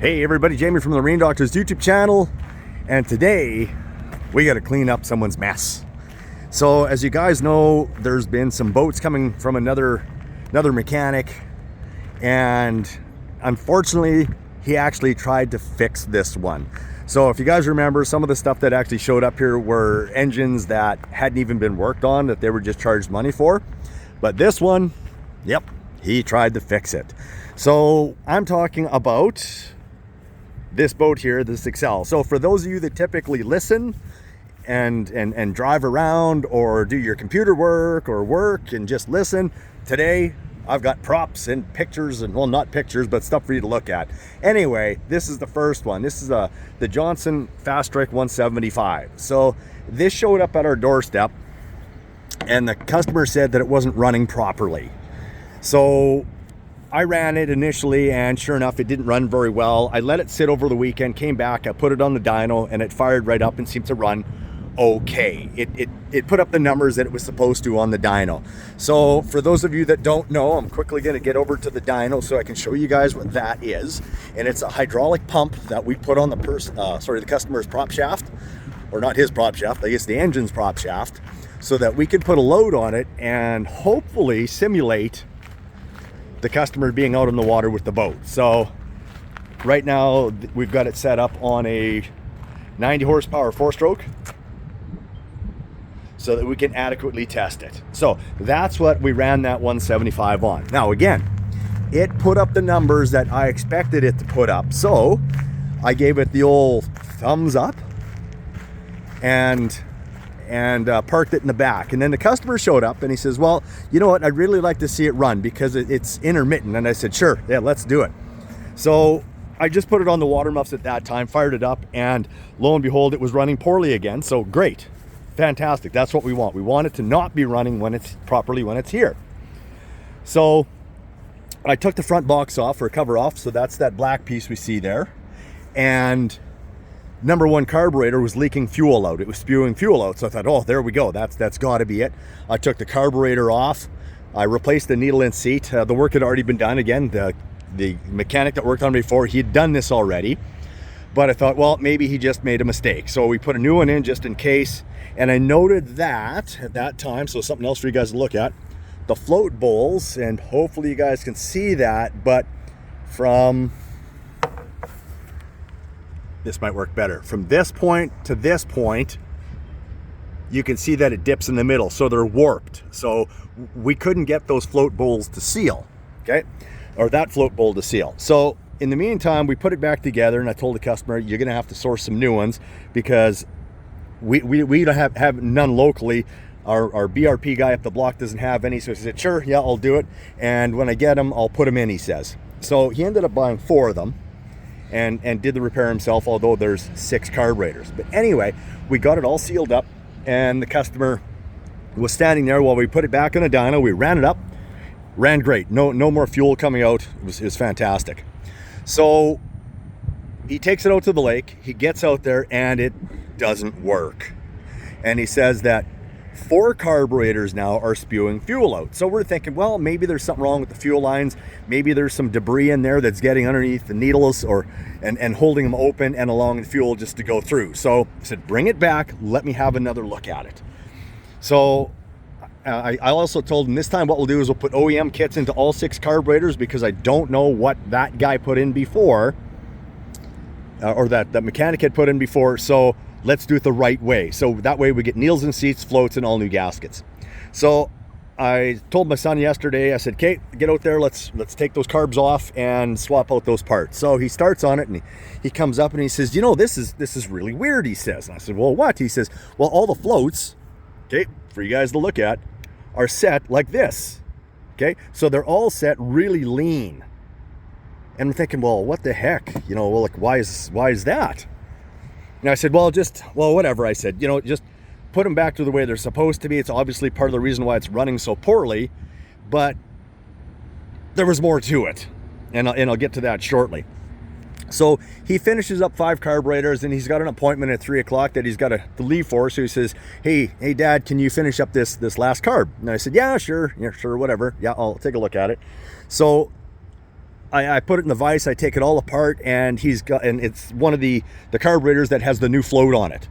Hey everybody, Jamie from the Marine Doctors YouTube channel, and today we got to clean up someone's mess. So as you guys know, there's been some boats coming from another mechanic, and unfortunately he actually tried to fix this one. So if you guys remember, some of the stuff that actually showed up here were engines that hadn't even been worked on, that they were just charged money for. But this one, yep, he tried to fix it. So I'm talking about this boat here, this Excel. So for those of you that typically listen and drive around or do your computer work or work and just listen, today I've got props and pictures, and well, not pictures, but stuff for you to look at. Anyway, this is the first one. This is the Johnson Fast Strike 175. So this showed up at our doorstep, and the customer said that it wasn't running properly. So I ran it initially, and sure enough, it didn't run very well. I let it sit over the weekend, came back, I put it on the dyno, and it fired right up and seemed to run okay. It put up the numbers that it was supposed to on the dyno. So for those of you that don't know, I'm quickly going to get over to the dyno so I can show you guys what that is. And it's a hydraulic pump that we put on the customer's prop shaft, or not his prop shaft, I guess the engine's prop shaft, so that we can put a load on it and hopefully simulate the customer being out in the water with the boat. So right now we've got it set up on a 90 horsepower 4-stroke so that we can adequately test it. So that's what we ran that 175 on. Now again, it put up the numbers that I expected it to put up. So I gave it the old thumbs up and parked it in the back. And then the customer showed up and he says, well, you know what, I'd really like to see it run because it's intermittent. And I said, sure, yeah, let's do it. So I just put it on the water muffs at that time, fired it up, and lo and behold, it was running poorly again. So great, fantastic, that's what we want. We want it to not be running when it's here. So I took the front box off, or cover off, so that's that black piece we see there. And number one carburetor was leaking fuel out. It was spewing fuel out. So I thought, oh, there we go. That's got to be it. I took the carburetor off. I replaced the needle in seat. The work had already been done. Again, the mechanic that worked on it before, he had done this already. But I thought, well, maybe he just made a mistake. So we put a new one in just in case. And I noted that at that time, so something else for you guys to look at, the float bowls, and hopefully you guys can see that, but from this might work better. From this point to this point, you can see that it dips in the middle, so they're warped. So we couldn't get those float bowls to seal, okay? Or that float bowl to seal. So in the meantime, we put it back together, and I told the customer, you're gonna have to source some new ones because we don't have none locally. Our BRP guy up the block doesn't have any, so he said, sure, yeah, I'll do it. And when I get them, I'll put them in, he says. So he ended up buying 4 of them. And did the repair himself, although there's 6 carburetors. But anyway, we got it all sealed up, and the customer was standing there while we put it back on a dyno. We ran it up, ran great. No more fuel coming out. It was fantastic. So he takes it out to the lake. He gets out there, and it doesn't work. And he says that 4 carburetors now are spewing fuel out. So we're thinking, well, maybe there's something wrong with the fuel lines. Maybe there's some debris in there that's getting underneath the needles and holding them open and allowing the fuel just to go through. So I said, bring it back. Let me have another look at it. So I also told him this time what we'll do is we'll put OEM kits into all 6 carburetors because I don't know what that guy put in before, or that mechanic had put in before. So let's do it the right way. So that way we get needles and seats, floats, and all new gaskets. So I told my son yesterday, I said, Kate, get out there, let's take those carbs off and swap out those parts. So he starts on it, and he comes up and he says, you know, this is really weird, he says. And I said, well, what? He says, well, all the floats, okay, for you guys to look at, are set like this. Okay, so they're all set really lean. And I'm thinking, well, what the heck? You know, well, like, why is that? And I said, well, whatever. I said, you know, just put them back to the way they're supposed to be. It's obviously part of the reason why it's running so poorly, but there was more to it. And I'll get to that shortly. So he finishes up 5 carburetors, and he's got an appointment at 3 o'clock that he's got to leave for. So he says, hey, Dad, can you finish up this last carb? And I said, yeah, sure, whatever. Yeah, I'll take a look at it. So I put it in the vise, I take it all apart, and it's one of the carburetors that has the new float on it.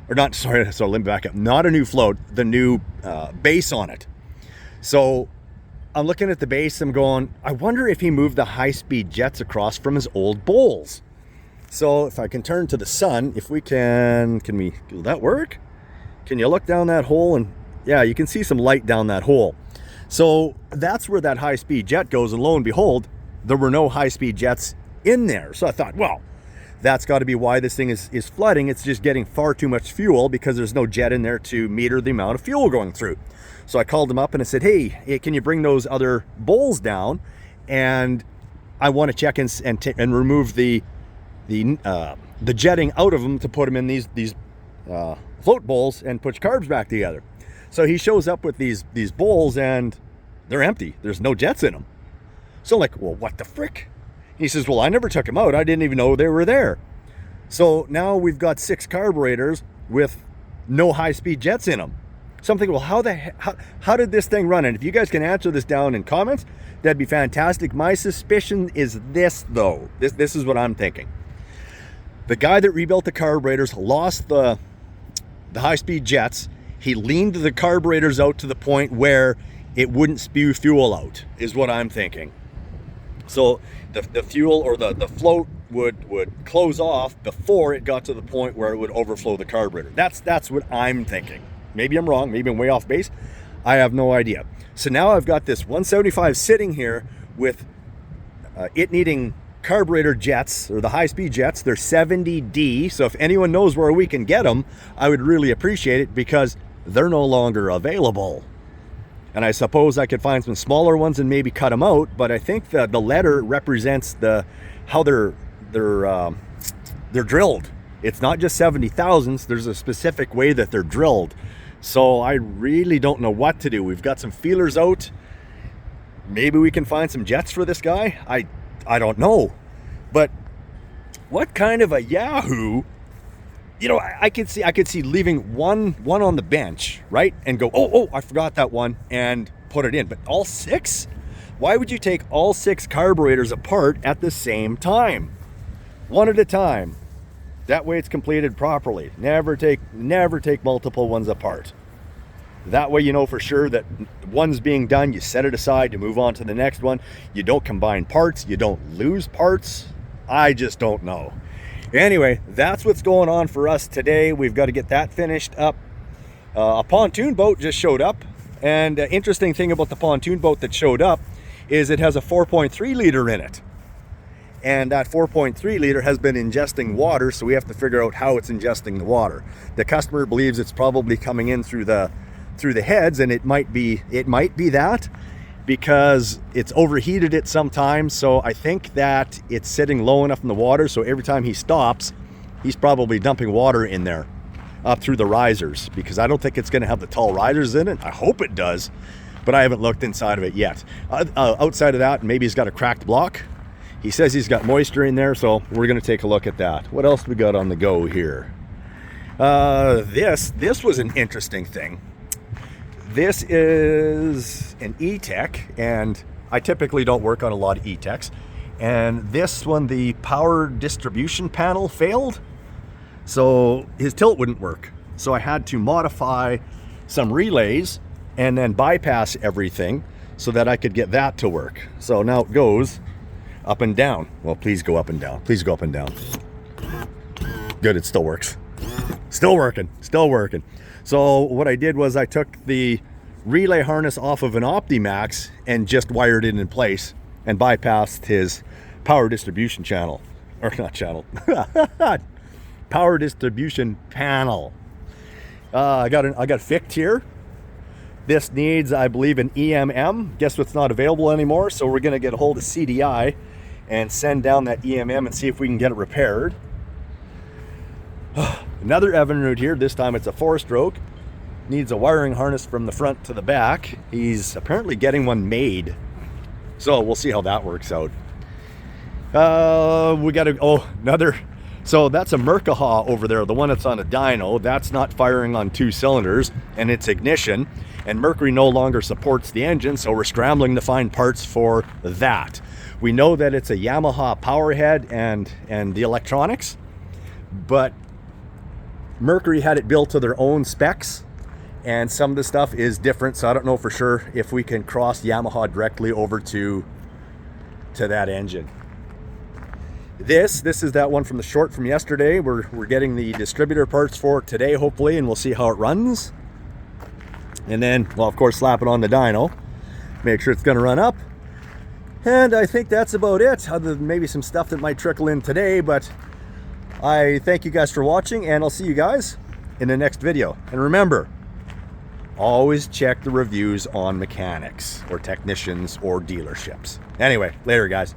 Or not, sorry, so let me back up. Not a new float, the new base on it. So I'm looking at the base, I'm going, I wonder if he moved the high-speed jets across from his old bowls. So if I can turn to the sun, if we will that work? Can you look down that hole? And yeah, you can see some light down that hole. So that's where that high-speed jet goes, and lo and behold, there were no high-speed jets in there. So I thought, well, that's got to be why this thing is flooding. It's just getting far too much fuel because there's no jet in there to meter the amount of fuel going through. So I called him up and I said, hey, can you bring those other bowls down? And I want to check and remove the jetting out of them to put them in these float bowls and put carbs back together. So he shows up with these bowls and they're empty. There's no jets in them. So I'm like, well, what the frick? He says, well, I never took them out. I didn't even know they were there. So now we've got 6 carburetors with no high-speed jets in them. So I'm thinking, well, how did this thing run? And if you guys can answer this down in comments, that'd be fantastic. My suspicion is this, though. This is what I'm thinking. The guy that rebuilt the carburetors lost the high-speed jets. He leaned the carburetors out to the point where it wouldn't spew fuel out, is what I'm thinking. So the fuel or the float would close off before it got to the point where it would overflow the carburetor. That's what I'm thinking. Maybe I'm wrong. Maybe I'm way off base. I have no idea. So now I've got this 175 sitting here with it needing carburetor jets, or the high-speed jets. They're 70D. So if anyone knows where we can get them, I would really appreciate it, because they're no longer available. And I suppose I could find some smaller ones and maybe cut them out, but I think the letter represents how they're drilled. It's not just 70 thousandths. There's a specific way that they're drilled. So I really don't know what to do. We've got some feelers out. Maybe we can find some jets for this guy. I don't know. But what kind of a yahoo? You know, I could see leaving one on the bench, right? And go, oh, I forgot that one, and put it in. But all 6? Why would you take all 6 carburetors apart at the same time? One at a time. That way it's completed properly. Never take multiple ones apart. That way you know for sure that one's being done, you set it aside, you move on to the next one. You don't combine parts, you don't lose parts. I just don't know. Anyway, that's what's going on for us today. We've got to get that finished up. A pontoon boat just showed up. And the interesting thing about the pontoon boat that showed up is it has a 4.3 liter in it. And that 4.3 liter has been ingesting water, so we have to figure out how it's ingesting the water. The customer believes it's probably coming in through the heads, and it might be that, because it's overheated it sometimes. So I think that it's sitting low enough in the water, so every time he stops, he's probably dumping water in there up through the risers, because I don't think it's going to have the tall risers in it. I hope it does, but I haven't looked inside of it yet. Outside of that, maybe he's got a cracked block. He says he's got moisture in there, so we're going to take a look at that. What else we got on the go here? This was an interesting thing. This is an E-Tech, and I typically don't work on a lot of E-Techs. And this one, the power distribution panel failed, so his tilt wouldn't work. So I had to modify some relays and then bypass everything so that I could get that to work. So now it goes up and down. Well, please go up and down. Please go up and down. Good, it still works. Still working. So what I did was I took the relay harness off of an OptiMax and just wired it in place and bypassed his power distribution channel. Or not channel. Power distribution panel. I got it fixed here. This needs, I believe, an EMM. Guess what's not available anymore? So we're going to get a hold of CDI and send down that EMM and see if we can get it repaired. Another Evinrude here. This time it's a 4-stroke. Needs a wiring harness from the front to the back. He's apparently getting one made, so we'll see how that works out. We got another. So that's a Mercahaw over there, the one that's on a dyno. That's not firing on 2 cylinders, and it's ignition. And Mercury no longer supports the engine, so we're scrambling to find parts for that. We know that it's a Yamaha power head and the electronics, but Mercury had it built to their own specs, and some of the stuff is different, so I don't know for sure if we can cross Yamaha directly over to that engine. This is that one from the short from yesterday. We're getting the distributor parts for it today, hopefully, and we'll see how it runs. And then, well, of course, slap it on the dyno, make sure it's going to run up. And I think that's about it, other than maybe some stuff that might trickle in today. But I thank you guys for watching, and I'll see you guys in the next video. And remember, always check the reviews on mechanics or technicians or dealerships. Anyway, later, guys.